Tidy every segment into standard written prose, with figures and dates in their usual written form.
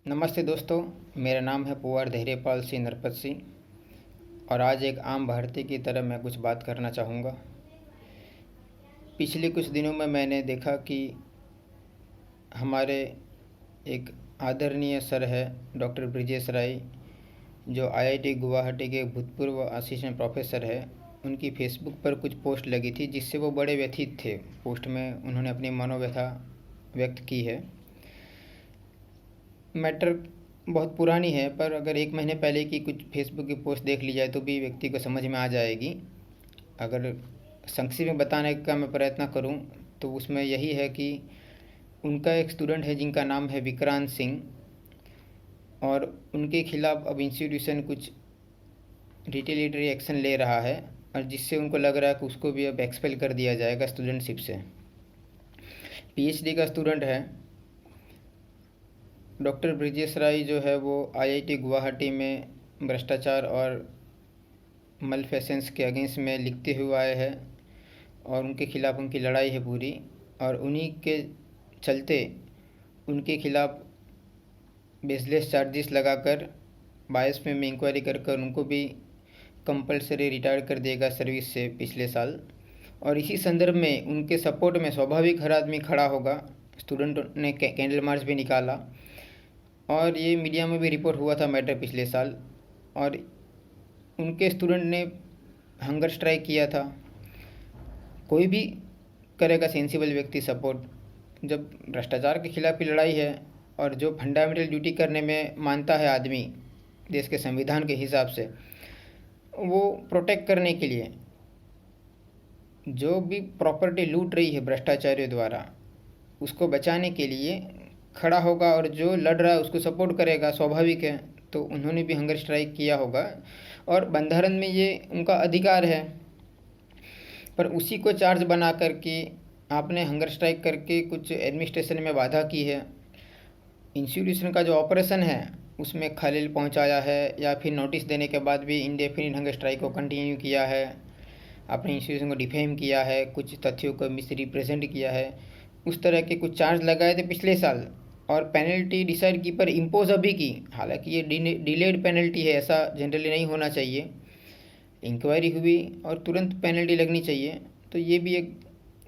नमस्ते दोस्तों, मेरा नाम है पुवार धैर्यपाल सिंह नरपत सिंह और आज एक आम भारतीय की तरह मैं कुछ बात करना चाहूँगा। पिछले कुछ दिनों में मैंने देखा कि हमारे एक आदरणीय सर है डॉक्टर ब्रिजेश राय, जो आईआईटी गुवाहाटी के भूतपूर्व असिस्टेंट प्रोफेसर है। उनकी फेसबुक पर कुछ पोस्ट लगी थी जिससे वो बड़े व्यथित थे। पोस्ट में उन्होंने अपनी मनोव्यथा व्यक्त की है। मैटर बहुत पुरानी है, पर अगर 1 महीने पहले की कुछ फेसबुक की पोस्ट देख ली जाए तो भी व्यक्ति को समझ में आ जाएगी। अगर संक्षिप्त में बताने का मैं प्रयत्न करूं तो उसमें यही है कि उनका एक स्टूडेंट है जिनका नाम है विक्रांत सिंह, और उनके खिलाफ़ अब इंस्टीट्यूशन कुछ रिटेलिएटरी एक्शन ले रहा है, और जिससे उनको लग रहा है कि उसको भी अब एक्सपेल कर दिया जाएगा स्टूडेंटशिप से। पीएचडी का स्टूडेंट है। डॉक्टर ब्रिजेश राय जो है वो आईआईटी गुवाहाटी में भ्रष्टाचार और मलफेसेंस के अगेंस्ट में लिखते हुए आए हैं, और उनके खिलाफ़ उनकी लड़ाई है पूरी। और उन्हीं के चलते उनके खिलाफ़ बेसलेस चार्जेस लगाकर 22 में इंक्वायरी कर उनको भी कंपलसरी रिटायर कर देगा सर्विस से पिछले साल। और इसी संदर्भ में उनके सपोर्ट में स्वाभाविक हर आदमी खड़ा होगा। स्टूडेंट ने कैंडल मार्च भी निकाला और ये मीडिया में भी रिपोर्ट हुआ था मैटर पिछले साल। और उनके स्टूडेंट ने हंगर स्ट्राइक किया था। कोई भी करेगा सेंसिबल व्यक्ति सपोर्ट, जब भ्रष्टाचार के खिलाफ की लड़ाई है और जो फंडामेंटल ड्यूटी करने में मानता है आदमी देश के संविधान के हिसाब से, वो प्रोटेक्ट करने के लिए जो भी प्रॉपर्टी लूट रही है भ्रष्टाचारियों द्वारा उसको बचाने के लिए खड़ा होगा, और जो लड़ रहा है उसको सपोर्ट करेगा, स्वाभाविक है। तो उन्होंने भी हंगर स्ट्राइक किया होगा और बंधारण में ये उनका अधिकार है। पर उसी को चार्ज बना कर के आपने हंगर स्ट्राइक करके कुछ एडमिनिस्ट्रेशन में बाधा की है। इंस्टीट्यूशन का जो ऑपरेशन है उसमें खलल पहुंचाया है, या फिर नोटिस देने के बाद भी इंडेफिनिट हंगर स्ट्राइक को कंटिन्यू किया है, अपने इंस्टीट्यूशन को डिफेम किया है, कुछ तथ्यों को मिस रिप्रेजेंट किया है। उस तरह के कुछ चार्ज लगाए थे पिछले साल और पेनल्टी डिसाइड की पर इम्पोज अभी की। हालांकि ये डिलेड पेनल्टी है, ऐसा जनरली नहीं होना चाहिए। इंक्वायरी हुई और तुरंत पेनल्टी लगनी चाहिए, तो ये भी एक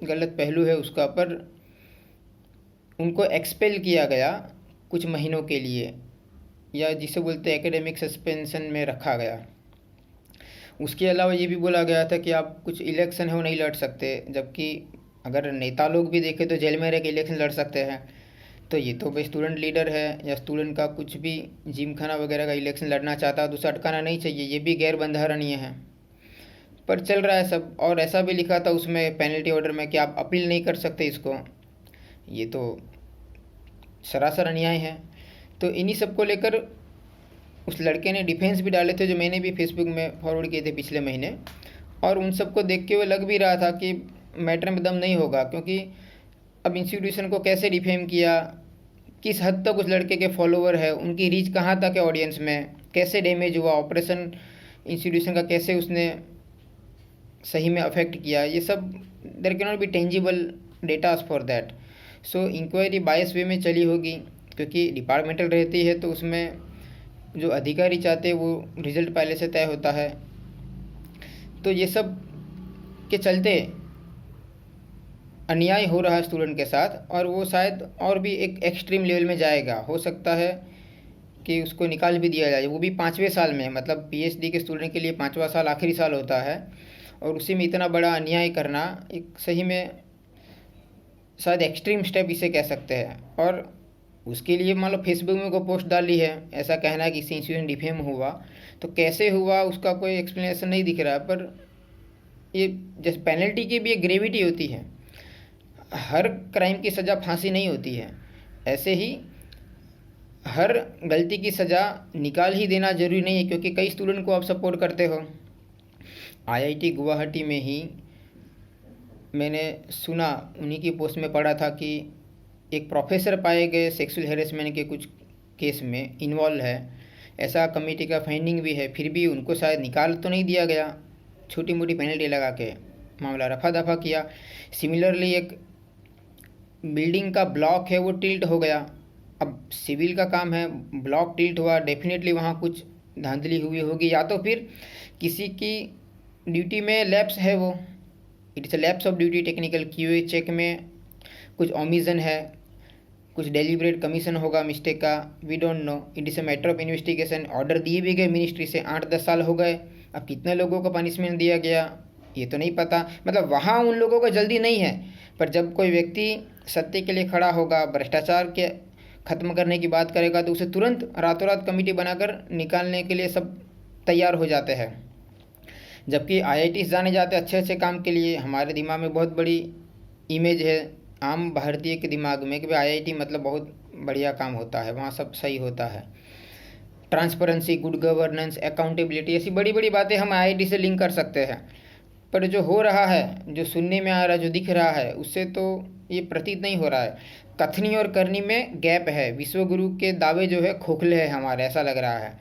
गलत पहलू है उसका। पर उनको एक्सपेल किया गया कुछ महीनों के लिए, या जिसे बोलते हैं एकेडमिक सस्पेंशन में रखा गया। उसके अलावा ये भी बोला गया था कि आप कुछ इलेक्शन है वो नहीं लड़ सकते, जबकि अगर नेता लोग भी देखें तो जेल में रह के इलेक्शन लड़ सकते हैं। तो ये तो भाई स्टूडेंट लीडर है या स्टूडेंट का कुछ भी जिम खाना वगैरह का इलेक्शन लड़ना चाहता है तो उसे अटकाना नहीं चाहिए। ये भी गैर बंधारणीय है, पर चल रहा है सब। और ऐसा भी लिखा था उसमें पेनल्टी ऑर्डर में कि आप अपील नहीं कर सकते इसको। ये तो सरासर अन्याय है। तो इन्हीं सब को लेकर उस लड़के ने डिफेंस भी डाले थे, जो मैंने भी फेसबुक में फॉरवर्ड किए थे पिछले महीने। और उन सबको देख के वो लग भी रहा था कि मैटर में दम नहीं होगा, क्योंकि अब इंस्टीट्यूशन को कैसे डिफेम किया, किस हद तक उस लड़के के फॉलोवर है, उनकी रीच कहाँ तक है ऑडियंस में, कैसे डैमेज हुआ, ऑपरेशन इंस्टीट्यूशन का कैसे उसने सही में अफेक्ट किया, ये सब there can not be tangible datas for that. So inquiry bias way में चली होगी, क्योंकि डिपार्टमेंटल रहती है तो उसमें जो अधिकारी चाहते हैं वो रिजल्ट पहले से तय होता है। तो ये सब के चलते अन्याय हो रहा है स्टूडेंट के साथ, और वो शायद और भी एक एक्सट्रीम लेवल में जाएगा। हो सकता है कि उसको निकाल भी दिया जाए, वो भी 5वें साल में। मतलब पीएचडी के स्टूडेंट के लिए 5वां साल आखिरी साल होता है, और उसी में इतना बड़ा अन्याय करना एक सही में शायद एक्सट्रीम स्टेप इसे कह सकते हैं। और उसके लिए मान लो फेसबुक में को पोस्ट डाली है, ऐसा कहना है कि इसी इंस्टीट्यूशन डिफेम हुआ, तो कैसे हुआ उसका कोई एक्सप्लेनेशन नहीं दिख रहा है। पर ये जैसे पेनल्टी की भी एक ग्रेविटी होती है, हर क्राइम की सज़ा फांसी नहीं होती है, ऐसे ही हर गलती की सज़ा निकाल ही देना जरूरी नहीं है, क्योंकि कई स्टूडेंट को आप सपोर्ट करते हो। आईआईटी गुवाहाटी में ही मैंने सुना, उन्हीं की पोस्ट में पढ़ा था कि एक प्रोफेसर पाए गए सेक्सुअल हेरेसमेंट के कुछ केस में इन्वॉल्व है। ऐसा कमेटी का फाइंडिंग भी है, फिर भी उनको शायद निकाल तो नहीं दिया गया, छोटी मोटी पेनल्टी लगा के मामला रफा दफा किया। सिमिलरली एक बिल्डिंग का ब्लॉक है वो टिल्ट हो गया, अब सिविल का काम है, ब्लॉक टिल्ट हुआ, डेफिनेटली वहाँ कुछ धांधली हुई होगी, या तो फिर किसी की ड्यूटी में लैप्स है, वो it is a lapse of duty technical, QA check में कुछ ओमिशन है, कुछ डेलिब्रेट कमीशन होगा मिस्टेक का, we don't know, it is a matter of investigation. Order दिए भी गए मिनिस्ट्री से, 8-10 साल हो गए, अब कितने लोगों को पनिशमेंट दिया गया ये तो नहीं पता। मतलब वहाँ उन लोगों को जल्दी नहीं है, पर जब कोई व्यक्ति सत्य के लिए खड़ा होगा, भ्रष्टाचार के ख़त्म करने की बात करेगा, तो उसे तुरंत रातों रात कमेटी बनाकर निकालने के लिए सब तैयार हो जाते हैं। जबकि IITs जाने जाते अच्छे अच्छे काम के लिए, हमारे दिमाग में बहुत बड़ी इमेज है आम भारतीय के दिमाग में कि भाई IIT मतलब बहुत बढ़िया काम होता है, वहाँ सब सही होता है, ट्रांसपेरेंसी, गुड गवर्नेंस, अकाउंटेबिलिटी, ऐसी बड़ी बड़ी बातें हम IIT से लिंक कर सकते हैं। पर जो हो रहा है, जो सुनने में आ रहा है, जो दिख रहा है, उससे तो ये प्रतीत नहीं हो रहा है। कथनी और करनी में गैप है, विश्वगुरु के दावे जो है खोखले हैं हमारे, ऐसा लग रहा है।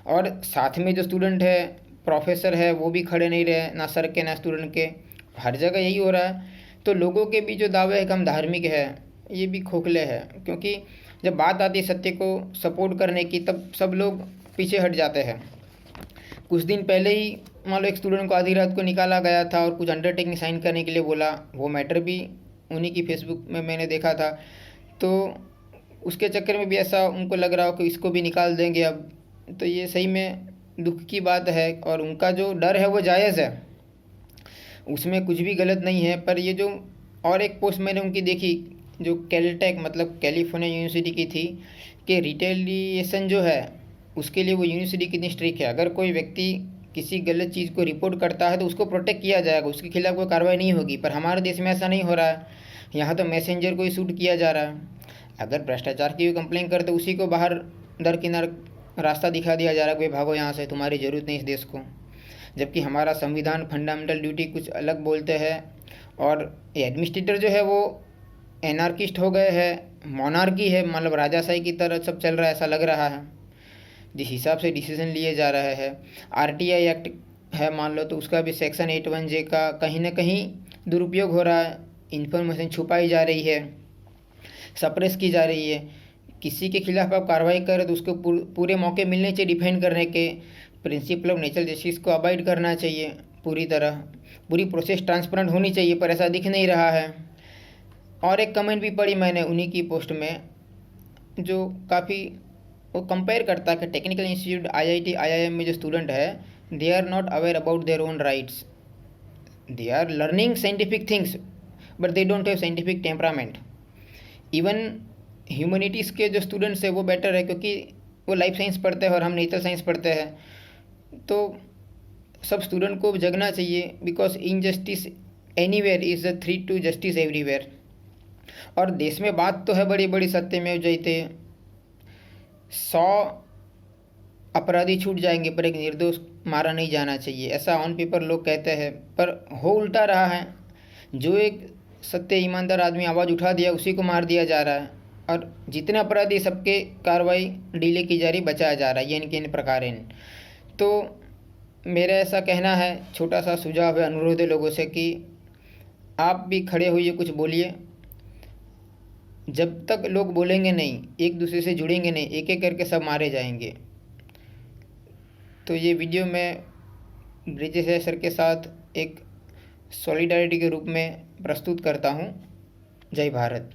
और साथ में जो स्टूडेंट है, प्रोफेसर है, वो भी खड़े नहीं रहे, ना सर के ना स्टूडेंट के, हर जगह यही हो रहा है। तो लोगों के भी जो दावे है कि हम धार्मिक है, ये भी खोखले हैं, क्योंकि जब बात आती है सत्य को सपोर्ट करने की, तब सब लोग पीछे हट जाते हैं। कुछ दिन पहले ही मान लो एक स्टूडेंट को आधी रात को निकाला गया था और कुछ अंडरटेकिंग साइन करने के लिए बोला, वो मैटर भी उन्हीं की फेसबुक में मैंने देखा था। तो उसके चक्कर में भी ऐसा उनको लग रहा हो कि इसको भी निकाल देंगे अब, तो ये सही में दुख की बात है। और उनका जो डर है वो जायज़ है, उसमें कुछ भी गलत नहीं है। पर ये जो और एक पोस्ट मैंने उनकी देखी, जो कैलटेक मतलब कैलिफोर्निया यूनिवर्सिटी की थी, कि रिटेलिएशन जो है उसके लिए वो यूनिवर्सिटी कितनी स्ट्रिक्ट है। अगर कोई व्यक्ति किसी गलत चीज़ को रिपोर्ट करता है तो उसको प्रोटेक्ट किया जाएगा, उसके खिलाफ कोई कार्रवाई नहीं होगी। पर हमारे देश में ऐसा नहीं हो रहा है, यहाँ तो मैसेंजर को ही शूट किया जा रहा है। अगर भ्रष्टाचार की कंप्लेन करे तो उसी को बाहर दरकिनार रास्ता दिखा दिया जा रहा है कि भाई भागो यहाँ से, तुम्हारी ज़रूरत नहीं इस देश को। जबकि हमारा संविधान फंडामेंटल ड्यूटी कुछ अलग बोलते हैं, और एडमिनिस्ट्रेटर जो है वो एनार्किस्ट हो गए हैं, मोनार्की है, मतलब राजाशाही की तरह सब चल रहा है, ऐसा लग रहा है। जिस हिसाब से डिसीजन लिए जा रहे हैं, RTI एक्ट है मान लो, तो उसका भी सेक्शन 81J का कहीं ना कहीं दुरुपयोग हो रहा है, इन्फॉर्मेशन छुपाई जा रही है, सप्रेस की जा रही है। किसी के खिलाफ आप कार्रवाई करें तो उसको पूरे मौके मिलने चाहिए डिफेंड करने के, प्रिंसिपल ऑफ नेचुरल जस्टिस को अवॉइड करना चाहिए पूरी तरह, पूरी प्रोसेस ट्रांसपेरेंट होनी चाहिए, पर ऐसा दिख नहीं रहा है। और एक कमेंट भी पढ़ी मैंने उन्हीं की पोस्ट में, जो काफ़ी वो कंपेयर करता है कि टेक्निकल इंस्टीट्यूट IIT IIM में जो स्टूडेंट है, they are not aware about their own rights, they are learning scientific things but they don't have scientific temperament. Even humanities के जो स्टूडेंट्स है वो बेटर है, क्योंकि वो लाइफ साइंस पढ़ते हैं और हम नेचर साइंस पढ़ते हैं। तो सब स्टूडेंट को जगना चाहिए, because injustice anywhere is the threat to justice everywhere. और देश में बात तो है बड़ी बड़ी, सत्यमेव जयते, 100 अपराधी छूट जाएंगे पर एक निर्दोष मारा नहीं जाना चाहिए, ऐसा ऑन पेपर लोग कहते हैं, पर हो उल्टा रहा है। जो एक सत्य ईमानदार आदमी आवाज़ उठा दिया उसी को मार दिया जा रहा है, और जितने अपराधी सबके कार्रवाई डिले की जा रही, बचाया जा रहा है, ये इनके इन प्रकार। तो मेरा ऐसा कहना है, छोटा सा सुझाव है, अनुरोध है लोगों से कि आप भी खड़े होइए, कुछ बोलिए। जब तक लोग बोलेंगे नहीं, एक दूसरे से जुड़ेंगे नहीं, एक एक करके सब मारे जाएंगे। तो ये वीडियो मैं ब्रिजेश सर के साथ एक सॉलिडारिटी के रूप में प्रस्तुत करता हूँ। जय भारत।